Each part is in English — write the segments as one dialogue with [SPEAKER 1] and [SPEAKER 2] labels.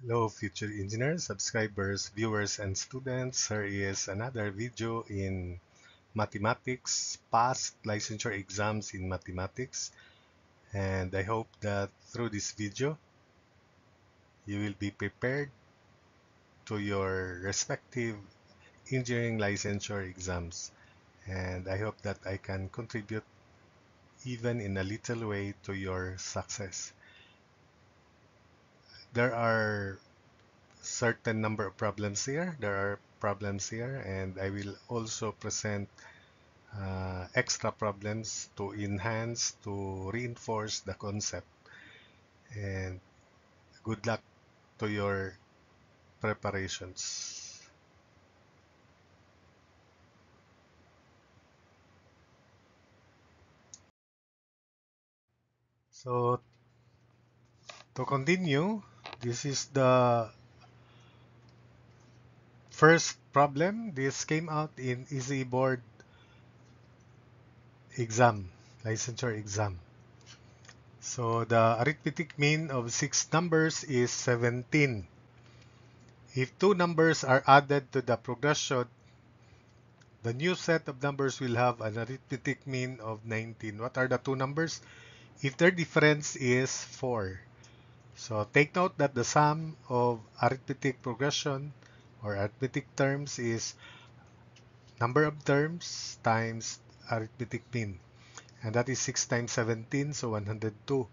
[SPEAKER 1] Hello, future engineers, subscribers, viewers, and students. Here is another video in mathematics, past licensure exams in mathematics. And I hope that through this video, you will be prepared to your respective engineering licensure exams. And I hope that I can contribute even in a little way to your success. There are certain number of problems here. There are problems here, and I will also present extra problems to enhance, to reinforce the concept. And good luck to your preparations. So to continue, this is the first problem. This came out in Easy Board exam, licensure exam. So the arithmetic mean of 6 numbers is 17. If 2 numbers are added to the progression, the new set of numbers will have an arithmetic mean of 19. What are the 2 numbers? If their difference is 4. So take note that the sum of arithmetic progression or arithmetic terms is number of terms times arithmetic mean. And that is 6 times 17, so 102.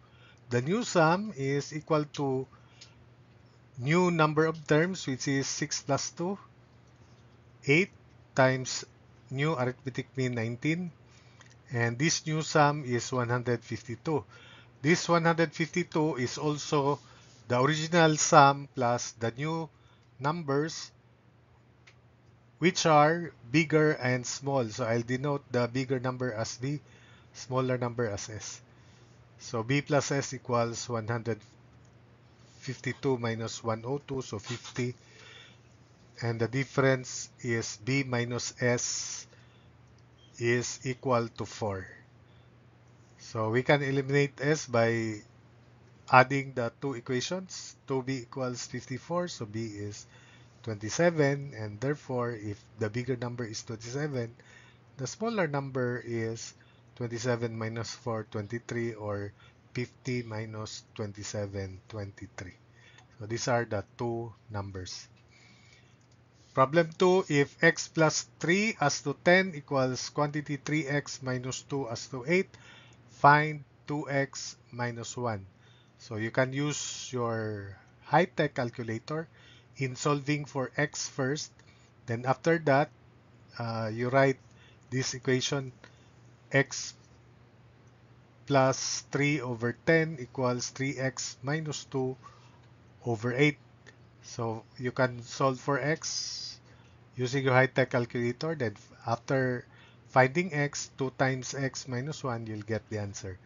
[SPEAKER 1] The new sum is equal to new number of terms, which is 6 plus 2, 8 times new arithmetic mean 19, and this new sum is 152. This 152 is also the original sum plus the new numbers, which are bigger and small. So I'll denote the bigger number as B, smaller number as S. So B plus S equals 152 minus 102, so 50. And the difference is B minus S is equal to 4. So we can eliminate S by adding the two equations. 2B equals 54, so B is 27, and therefore if the bigger number is 27, the smaller number is 27 minus 4, 23, or 50 minus 27, 23. So these are the two numbers. Problem 2, if x plus 3 as to 10 equals quantity 3x minus 2 as to 8, find 2x minus 1. So you can use your high-tech calculator in solving for x first. Then after that, you write this equation: x plus 3 over 10 equals 3x minus 2 over 8. So you can solve for x using your high-tech calculator. Then after finding x, 2 times x minus 1, you'll get the answer.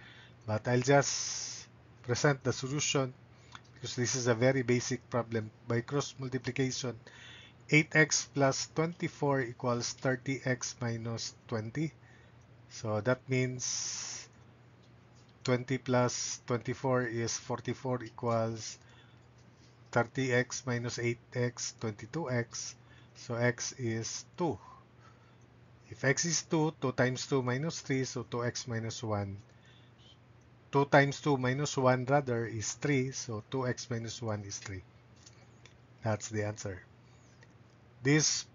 [SPEAKER 1] But I'll just present the solution because this is a very basic problem. By cross multiplication, 8x plus 24 equals 30x minus 20. So that means 20 plus 24 is 44 equals 30x minus 8x, 22x. So x is 2. If x is 2, 2 times 2 minus 3, so 2x minus 1. 2 times 2 minus 1 rather is 3, so 2x minus 1 is 3. That's the answer. This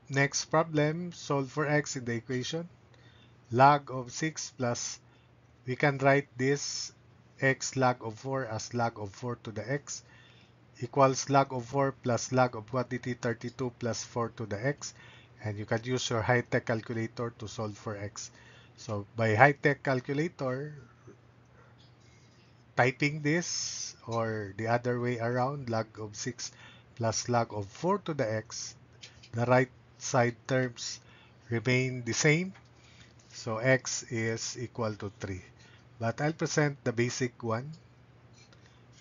[SPEAKER 1] next problem, solve for x in the equation. Log of 6 plus, we can write this x log of 4 as log of 4 to the x equals log of 4 plus log of quantity 32 plus 4 to the x. And you can use your high-tech calculator to solve for x. So by high-tech calculator, typing this or the other way around, log of 6 plus log of 4 to the x, the right side terms remain the same. So x is equal to 3. But I'll present the basic one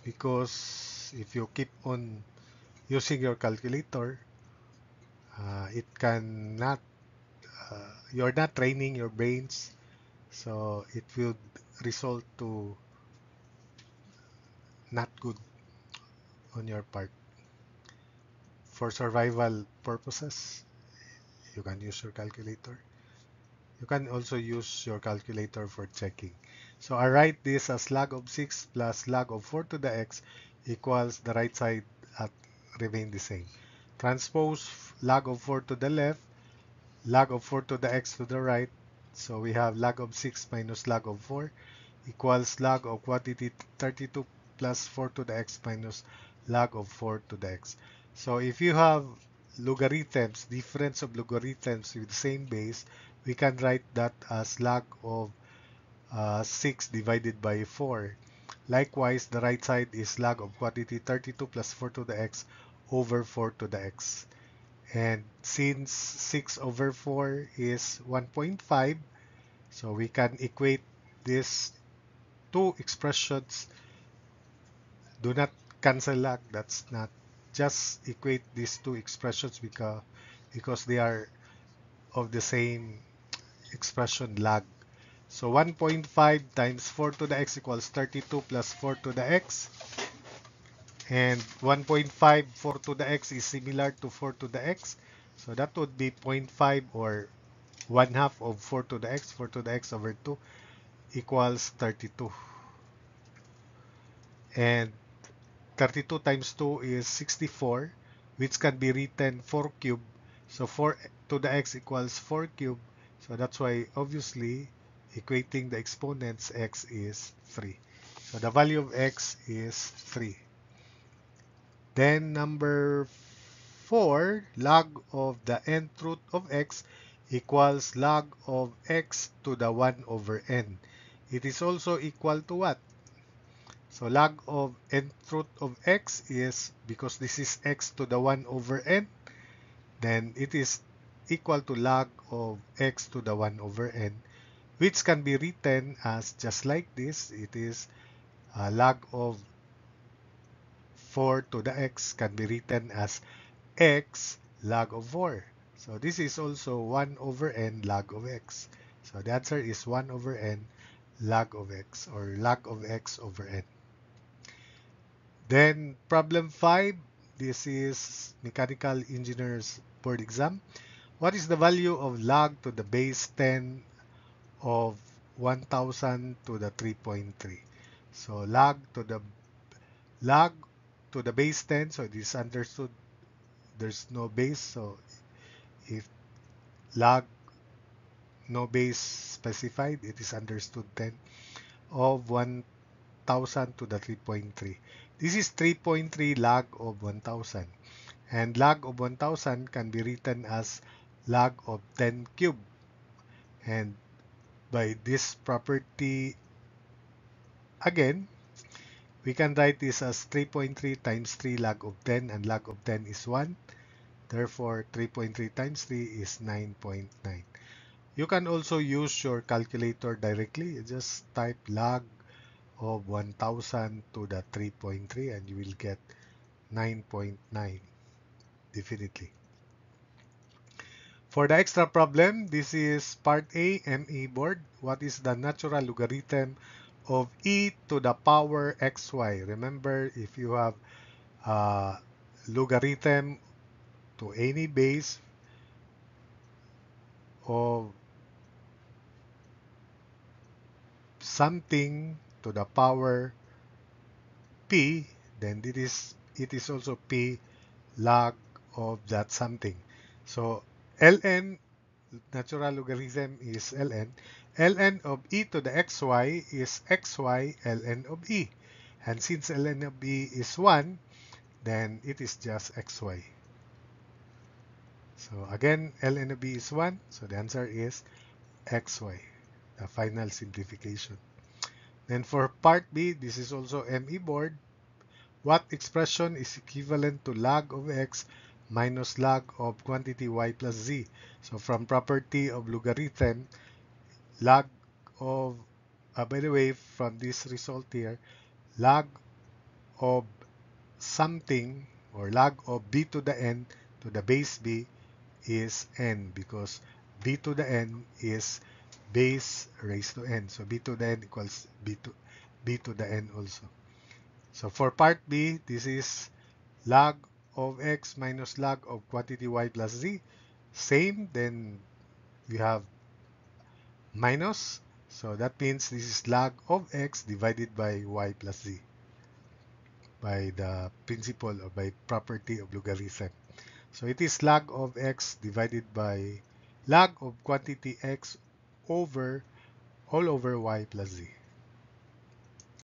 [SPEAKER 1] because if you keep on using your calculator, it cannot, you're not training your brains, so it will result to not good on your part. for survival purposes, you can use your calculator. You can also use your calculator for checking. So I write this as log of 6 plus log of 4 to the x equals the right side at remain the same. Transpose log of 4 to the left, log of 4 to the x to the right. So we have log of 6 minus log of 4 equals log of quantity 32 plus 4 to the x minus log of 4 to the x. So if you have logarithms, difference of logarithms with the same base, we can write that as log of 6 divided by 4. Likewise, the right side is log of quantity 32 plus 4 to the x over 4 to the x. And since 6 over 4 is 1.5, so we can equate these two expressions. Do not cancel log. That's not. Just equate these two expressions because they are of the same expression log. So 1.5 times 4 to the x equals 32 plus 4 to the x. And 1.5 4 to the x is similar to 4 to the x. So that would be 0.5 or 1 half of 4 to the x. 4 to the x over 2 equals 32. And 32 times 2 is 64, which can be written 4 cubed. So 4 to the x equals 4 cubed. So that's why, obviously, equating the exponents, x is 3. So the value of x is 3. Then number 4, log of the nth root of x equals log of x to the 1 over n. It is also equal to what? So log of nth root of x is, because this is x to the 1 over n, then it is equal to log of x to the 1 over n, which can be written as just like this. It is log of 4 to the x can be written as x log of 4. So this is also 1 over n log of x. So the answer is 1 over n log of x, or log of x over n. Then problem 5, this is Mechanical Engineers Board Exam. What is the value of log to the base 10 of 1000 to the 3.3? So log to the base 10, so it is understood there's no base. So if log no base specified, it is understood 10 of 1000 to the 3.3. This is 3.3 log of 1000. And log of 1000 can be written as log of 10 cubed. And by this property, again, we can write this as 3.3 times 3 log of 10, and log of 10 is 1. Therefore, 3.3 times 3 is 9.9. You can also use your calculator directly. You just type log of 1000 to the 3.3 and you will get 9.9, definitely. For the extra problem, this is part A, ME board. What is the natural logarithm of e to the power xy? Remember, if you have logarithm to any base of something to the power p, then it is also p log of that something. So ln, natural logarithm is ln. ln of e to the xy is xy ln of e. And since ln of e is 1, then it is just xy. So again, ln of e is 1, so the answer is xy, the final simplification. Then for part B, this is also ME board. What expression is equivalent to log of x minus log of quantity y plus z? So from property of logarithm, log of, by the way, from this result here, log of something, or log of b to the n to the base b is n, because b to the n is base raised to n. So b to the n equals b to the n also. So for part B, this is log of x minus log of quantity y plus z, same, then we have minus. So that means this is log of x divided by y plus z by the principle or by property of logarithm. So it is log of x divided by log of quantity x over all over y plus z.